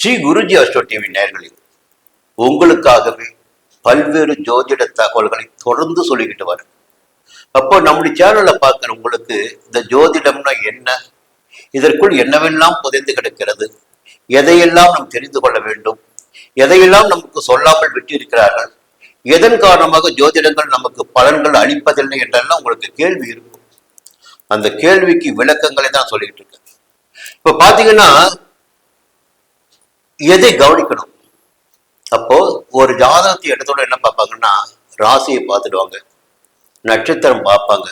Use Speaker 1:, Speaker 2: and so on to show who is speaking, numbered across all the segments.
Speaker 1: Sri Guruji astro TV நேயர்களே, உங்களுக்காகவே பல்வேறு ஜோதிட தகவல்களை தொடர்ந்து சொல்லிக்கிட்டு வரேன். அப்போ நம்முடைய சேனல்ல பார்க்குற உங்களுக்கு இந்த ஜோதிடம்னா என்ன, இதற்குள் என்னவெல்லாம் புதைந்து கிடக்கிறது, எதையெல்லாம் நாம் தெரிந்து கொள்ள வேண்டும், எதையெல்லாம் நமக்கு சொல்லாமல் விட்டிருக்கிறார்கள், எதன் காரணமாக ஜோதிடங்கள் நமக்கு பலன்கள் அளிப்பதில்லை என்றெல்லாம் உங்களுக்கு கேள்வி இருக்கும். அந்த கேள்விக்கு விளக்கங்களை தான் சொல்லிட்டு இருக்கேன். இப்ப பாத்தீங்கன்னா எதை கவனிக்கணும்? அப்போ ஒரு ஜாதகத்தை எடுத்தோட என்ன பார்ப்பாங்கன்னா, ராசியை பார்த்துடுவாங்க, நட்சத்திரம் பார்ப்பாங்க,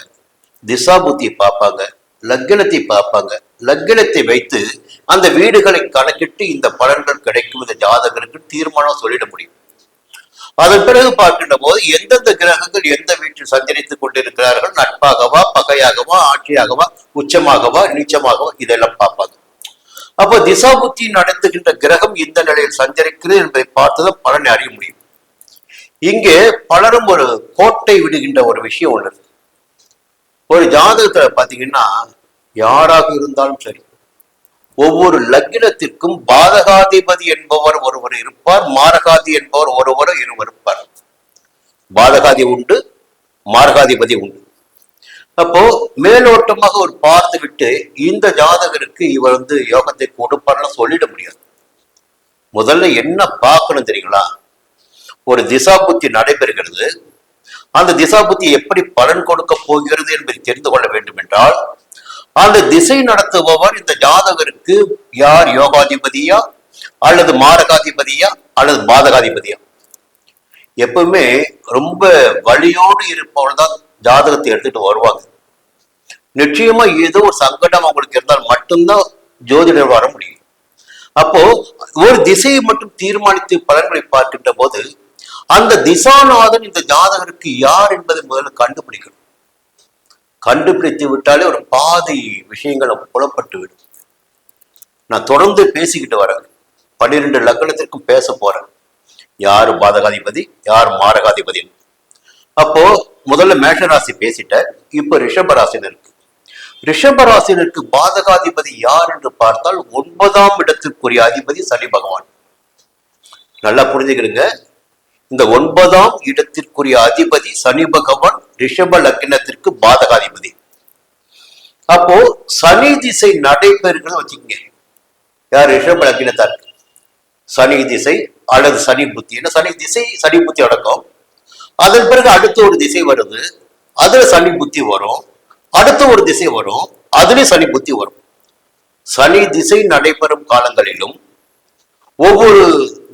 Speaker 1: திசா புத்தியை பார்ப்பாங்க, லக்னத்தை பார்ப்பாங்க. லக்னத்தை வைத்து அந்த வீடுகளை கணக்கிட்டு இந்த பலன்கள் கிடைக்கும் இந்த ஜாதகருக்கு தீர்மானம் சொல்லிட முடியும். அதன் பிறகு பார்க்கின்ற போது எந்தெந்த கிரகங்கள் எந்த வீட்டில் சஞ்சரித்துக் கொண்டிருக்கிறார்கள், நட்பாகவா, பகையாகவா, ஆட்சியாகவா, உச்சமாகவா, நீச்சமாகவா, இதெல்லாம் பார்ப்பாங்க. அப்போ திசா புத்தி நடத்துகின்ற கிரகம் இந்த நிலையில் சஞ்சரிக்கிறது என்பதை பார்த்துதான் பலனை அறிய முடியும். இங்கே பலரும் ஒரு கோட்டை விடுகின்ற ஒரு விஷயம் உள்ளது. ஒரு ஜாதகத்துல பாத்தீங்கன்னா யாராக இருந்தாலும் சரி, ஒவ்வொரு லக்னத்திற்கும் பாதகாதிபதி என்பவர் ஒருவர் இருப்பார், மாரகாதி என்பவர் ஒருவர் இருப்பார். பாதகாதி உண்டு, மாரகாதிபதி உண்டு. அப்போ மேலோட்டமாக ஒரு பார்த்து விட்டு இந்த ஜாதகருக்கு இவர் யோகத்தை கொடுப்பார்னு சொல்லிட முடியாது. முதல்ல என்ன பார்க்கணும் தெரியுங்களா? ஒரு திசா புத்தி நடைபெறுகிறது, அந்த திசா புத்தி எப்படி பலன் கொடுக்க போகிறது என்பதை தெரிந்து கொள்ள வேண்டும் என்றால், அந்த திசை நடத்துபவர் இந்த ஜாதகருக்கு யார், யோகாதிபதியா அல்லது மாரகாதிபதியா அல்லது பாதகாதிபதியா? எப்பவுமே ரொம்ப வலியோடு இருப்பவர்கள் தான் ஜாதகத்தை எடுத்துட்டு வருவாங்க. நிச்சயமா ஏதோ ஒரு சங்கடம் அவங்களுக்கு இருந்தால் மட்டும்தான் ஜோதிடர் வர முடியும். அப்போ ஒரு திசையை மட்டும் தீர்மானித்து பலன்களை பார்க்கின்ற போது அந்த திசாநாதன் இந்த ஜாதகருக்கு யார் என்பதை முதல்ல கண்டுபிடிக்கணும். கண்டுபிடித்து விட்டாலே ஒரு பாதி விஷயங்களை புலப்பட்டு விடும். நான் தொடர்ந்து பேசிக்கிட்டு வரேன், 12 லக்னத்திற்கும் பேச போறேன், யாரு பாதகாதிபதி யார் மாரகாதிபதி. அப்போ முதல்ல மேஷராசி பேசிட்ட, இப்ப ரிஷபராசினருக்கு. ரிஷபராசினருக்கு பாதகாதிபதி யார் என்று பார்த்தால் 9ஆம் இடத்திற்குரிய அதிபதி சனி பகவான். நல்லா புரிஞ்சுக்கிறீங்க, இந்த 9ஆம் இடத்திற்குரிய அதிபதி சனி பகவான் ரிஷப லக்னத்திற்கு பாதகாதிபதி. அப்போ சனி திசை நடைபெறுகிறது வச்சுக்கோங்க, யார் ரிஷப லக்னத்தாருக்கு சனி திசை அல்லது சனி புத்தி, சனி திசை சனி புத்தி அடக்கம். அதன் பிறகு அடுத்த ஒரு திசை வருது, அதுல சனி புத்தி வரும், அடுத்த ஒரு திசை வரும், அதுல சனி புத்தி வரும். சனி திசை நடைபெறும் காலங்களிலும் ஒவ்வொரு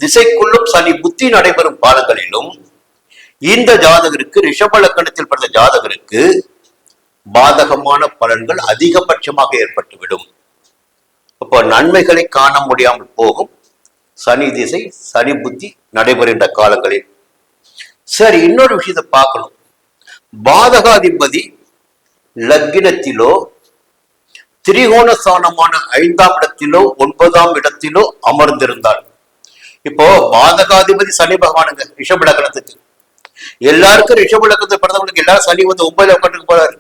Speaker 1: திசைக்குள்ளும் சனி புத்தி நடைபெறும் காலங்களிலும் இந்த ஜாதகருக்கு, ரிஷப லக்னத்தில் பிறந்த ஜாதகருக்கு பாதகமான பலன்கள் அதிகபட்சமாக ஏற்பட்டுவிடும். அப்போ நன்மைகளை காண முடியாமல் போகும் சனி திசை சனி புத்தி நடைபெறுகின்ற காலங்களில். சரி, இன்னொரு விஷயத்தை பார்க்கணும். பாதகாதிபதி லக்னத்திலோ திரிகோண ஸ்தானமான 5ஆம் இடத்திலோ 9ஆம் இடத்திலோ அமர்ந்திருந்தால், இப்போ பாதகாதிபதி சனி பகவானுங்க ரிஷப லக்னத்துக்கு. எல்லாருக்கும் ரிஷப லக்னத்தை பிறந்தவங்களுக்கு எல்லாரும் சனி 9 லக்னத்துக்கு போறாரு.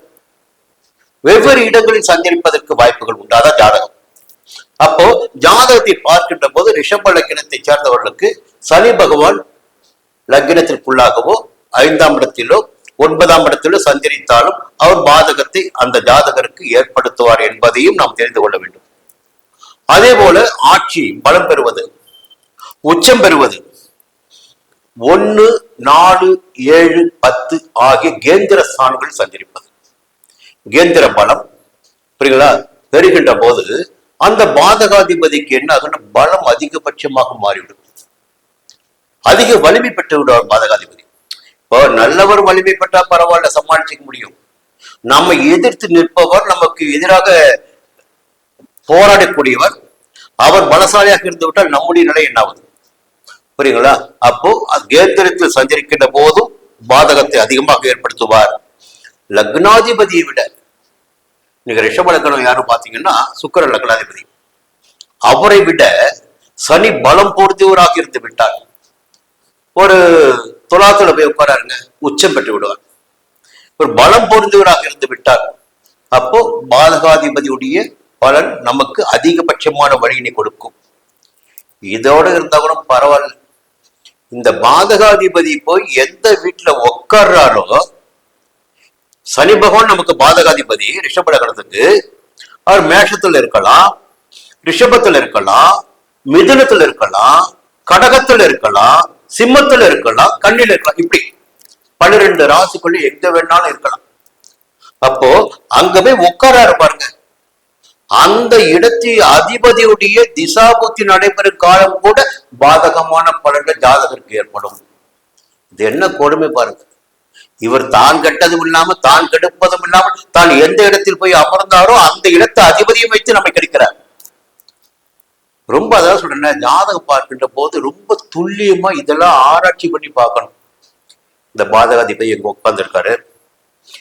Speaker 1: வெவ்வேறு இடங்களில் சஞ்சரிப்பதற்கு வாய்ப்புகள் உண்டு, அதான் ஜாதகம். அப்போ ஜாதகத்தை பார்க்கின்ற போது ரிஷப லக்னத்தை சேர்ந்தவர்களுக்கு சனி பகவான் லக்னத்திற்குள்ளாகவோ 5ஆம் இடத்திலோ 9ஆம் இடத்திலோ சஞ்சரித்தாலும் அவர் பாதகத்தை அந்த ஜாதகருக்கு ஏற்படுத்துவார் என்பதையும் நாம் தெரிந்து கொள்ள வேண்டும். அதே போல ஆட்சி பலம் பெறுவது, உச்சம் பெறுவது, 1, 4, 7, 10 ஆகிய கேந்திர ஸ்தானங்கள் சஞ்சரிப்பது, கேந்திர பலம் புரியுங்களா, பெறுகின்ற போது அந்த பாதகாதிபதிக்கு என்ன ஆகுன்னா பலம் அதிகபட்சமாக மாறிவிடும், அதிக வலிமை பெற்று விடுவார் பாதகாதிபதி. இப்போ நல்லவர் வலிமை பெற்றா பரவாயில்ல, சமாளிச்சுக்க முடியும். நம்ம எதிர்த்து நிற்பவர், நமக்கு எதிராக போராடக்கூடியவர், அவர் பலசாலியாக இருந்து விட்டால் நம்முடைய நிலை என்ன ஆகுது புரியுங்களா? அப்போ கேந்திரத்தில் சஞ்சரிக்கின்ற போதும் பாதகத்தை அதிகமாக ஏற்படுத்துவார். லக்னாதிபதியை விட, நீங்க ரிஷப லக்னம் யாரும் பாத்தீங்கன்னா சுக்கிர லக்னாதிபதி, அவரை விட சனி பலம் பொருந்தியவராக இருந்து விட்டார். ஒரு துலாத்துல போய் உட்காராருங்க, உச்சம் பெற்று விடுவார். ஒரு பலம் பொருந்தவராக இருந்து விட்டார், அப்போ பாதகாதிபதியுடைய பலன் நமக்கு அதிகபட்சமான வழியினை கொடுக்கும். இதோட இருந்தா கூட பரவாயில்ல. இந்த பாதகாதிபதி போய் எந்த வீட்டுல உட்கார்றாரோ, சனி பகவான் நமக்கு பாதகாதிபதி ரிஷப லக்னத்துக்கு, அவர் மேஷத்துல இருக்கலாம், ரிஷபத்துல இருக்கலாம், மிதுனத்துல இருக்கலாம், கடகத்துல இருக்கலாம், சிம்மத்துல இருக்கலாம், கண்ணில இருக்கலாம். இப்படி 12 ராசிக்குள்ள எங்க வேணாலும் இருக்கலாம். அப்போ அங்க போய் உட்காராரு பாருங்க. அந்த இடத்தில் அதிபதியுடைய திசாபுத்தி நடைபெறும் காலம் கூட பாதகமான பலன்கள் ஜாதகருக்கு ஏற்படும். இது என்ன கொடுமை பாருங்க. இவர் தான் கெட்டதும் இல்லாம, தான் கெடுப்பதும் இல்லாமல், தான் எந்த இடத்தில் போய் அமர்ந்தாரோ அந்த இடத்தை அதிபதியை வைத்து நம்மை கிடைக்கிறார். ரொம்ப அதான் சொல்றேன், ஜாதகம் பார்க்கின்ற போது ரொம்ப துல்லியமா இதெல்லாம் ஆராய்ச்சி பண்ணி பார்க்கணும். இந்த பாதகாதிபதி எங்க உட்கார்ந்து இருக்காரு,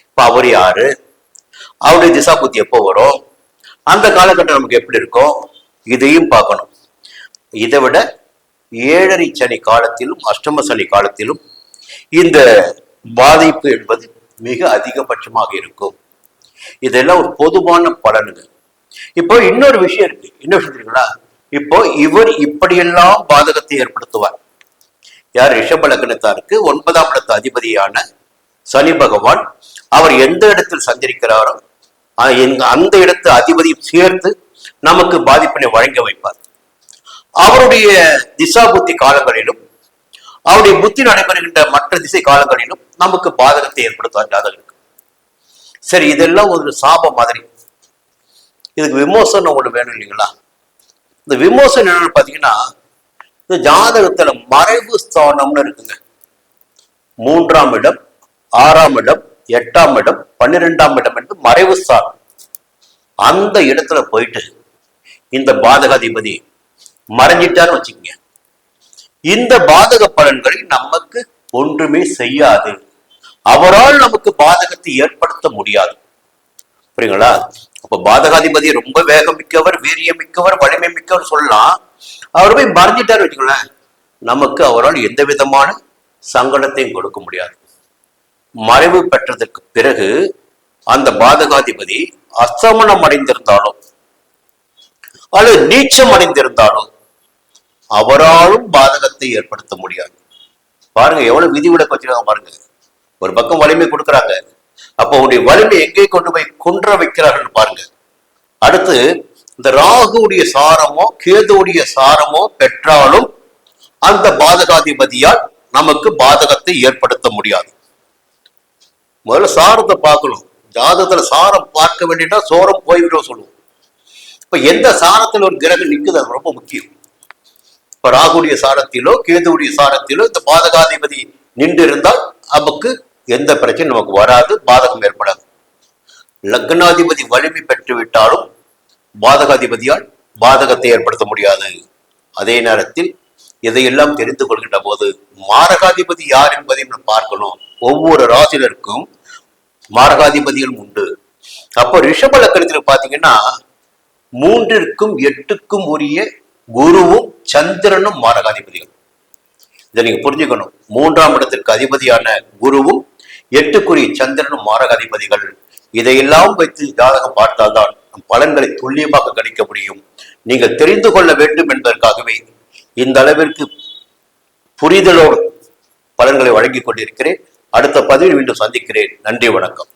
Speaker 1: இப்ப அவர் யாரு, அவருடைய திசா புத்தி எப்போ வரும், அந்த காலகட்டம் நமக்கு எப்படி இருக்கும், இதையும் பார்க்கணும். இதை விட 7.5 சனி காலத்திலும் அஷ்டம சனி காலத்திலும் இந்த பாதிப்பு என்பது மிக அதிகபட்சமாக இருக்கும். இதெல்லாம் ஒரு பொதுவான பலனுங்க. இப்போ இன்னொரு விஷயம் இருக்கு. என்ன விஷயம் இருக்குங்களா? இப்போ இவர் இப்படியெல்லாம் பாதகத்தை ஏற்படுத்துவார். யார்? ரிஷப லக்னத்தாருக்கு 9ஆம் இடத்து அதிபதியான சனி பகவான் அவர் எந்த இடத்தில் சஞ்சரிக்கிறாரோ அந்த இடத்து அதிபதி சேர்த்து நமக்கு பாதிப்பினை வழங்க வைப்பார். அவருடைய திசா புத்தி காலங்களிலும் அவருடைய புத்தி நடைபெறுகின்ற மற்ற திசை காலங்களிலும் நமக்கு பாதகத்தை ஏற்படுத்துவார் ஜாதகருக்கு. சரி, இதெல்லாம் ஒரு சாபம் மாதிரி. இதுக்கு விமோசனம் ஒண்ணு வேணும் இல்லைங்களா? இந்த விமோசனம் என்னன்னு பாத்தீங்கன்னா, இந்த ஜாதகத்துல மறைவு ஸ்தானம்னு இருக்குங்க. 3ஆம் இடம், 6ஆம் இடம், 8ஆம் இடம், 12ஆம் இடம் என்று மறைவு ஸ்தானம். அந்த இடத்துல போயிட்டு இந்த பாதகாதிபதி மறைஞ்சிட்டான்னு வச்சுக்கோங்க, இந்த பாதக பலன்களை நமக்கு ஒன்றுமே செய்யாது. அவரால் நமக்கு பாதகத்தை ஏற்படுத்த முடியாது. புரியுங்களா? அப்ப பாதகாதிபதி ரொம்ப வேகம் மிக்கவர், வீரியம் மிக்கவர், வலிமை மிக்கவர் சொல்லலாம். அவர் போய் மறைஞ்சிட்டாரு வச்சுக்கோங்களேன், நமக்கு அவரால் எந்த விதமான சங்கடத்தையும் கொடுக்க முடியாது. மறைவு பெற்றதற்கு பிறகு அந்த பாதகாதிபதி அஸ்தமனம் அடைந்திருந்தாலும் அல்லது நீச்சம் அடைந்திருந்தாலும் அவராலும் பாதகத்தை ஏற்படுத்த முடியாது. பாருங்க எவ்வளவு விதிவிலக்கு வச்சிருக்காங்க பாருங்க. ஒரு பக்கம் வலிமை கொடுக்குறாங்க, அப்போ உடைய வலிமை எங்கே கொண்டு போய் குன்ற வைக்கிறார்கள் பாருங்க. அடுத்து இந்த ராகுடைய சாரமோ கேதுவுடைய சாரமோ பெற்றாலும் அந்த பாதகாதிபதியால் நமக்கு பாதகத்தை ஏற்படுத்த முடியாது. முதல்ல சாரத்தை பார்க்கணும். ஜாதகத்துல சாரம் பார்க்க வேண்டியதா சோரம் போய்விடும் சொல்லுவோம். இப்ப எந்த சாரத்தில் ஒரு கிரகம் நிற்குது அது ரொம்ப முக்கியம். இப்ப ராகுடைய சாரத்திலோ கேதுவுடைய சாரத்திலோ இந்த பாதகாதிபதி நின்று இருந்தால் நமக்கு எந்த பிரச்சனையும் நமக்கு வராது, பாதகம் ஏற்படாது. லக்னாதிபதி வலிமை பெற்று விட்டாலும் பாதகாதிபதியால் பாதகத்தை ஏற்படுத்த முடியாது. அதே நேரத்தில் இதையெல்லாம் தெரிந்து கொள்கின்ற போது மாரகாதிபதி யார் என்பதையும் பார்க்கணும். ஒவ்வொரு ராசினருக்கும் மாரகாதிபதிகளும் உண்டு. அப்போ ரிஷப லக்னத்தில் பாத்தீங்கன்னா 3ற்கும் 8க்கும் உரிய குருவும் சந்திரனும் மாரகாதிபதிகள். இதை நீங்க புரிஞ்சுக்கணும். 3ஆம் இடத்திற்கு அதிபதியான குருவும் 8க்குரிய சந்திரனும் மாரகாதிபதிகள். இதையெல்லாம் வைத்து ஜாதகம் பார்த்தால்தான் பலன்களை துல்லியமாக கணிக்க முடியும். நீங்கள் தெரிந்து கொள்ள வேண்டும் என்பதற்காகவே இந்த அளவிற்கு புரிதலோடு பலன்களை வழங்கிக் கொண்டிருக்கிறேன். அடுத்த பதிவில் மீண்டும் சந்திக்கிறேன். நன்றி, வணக்கம்.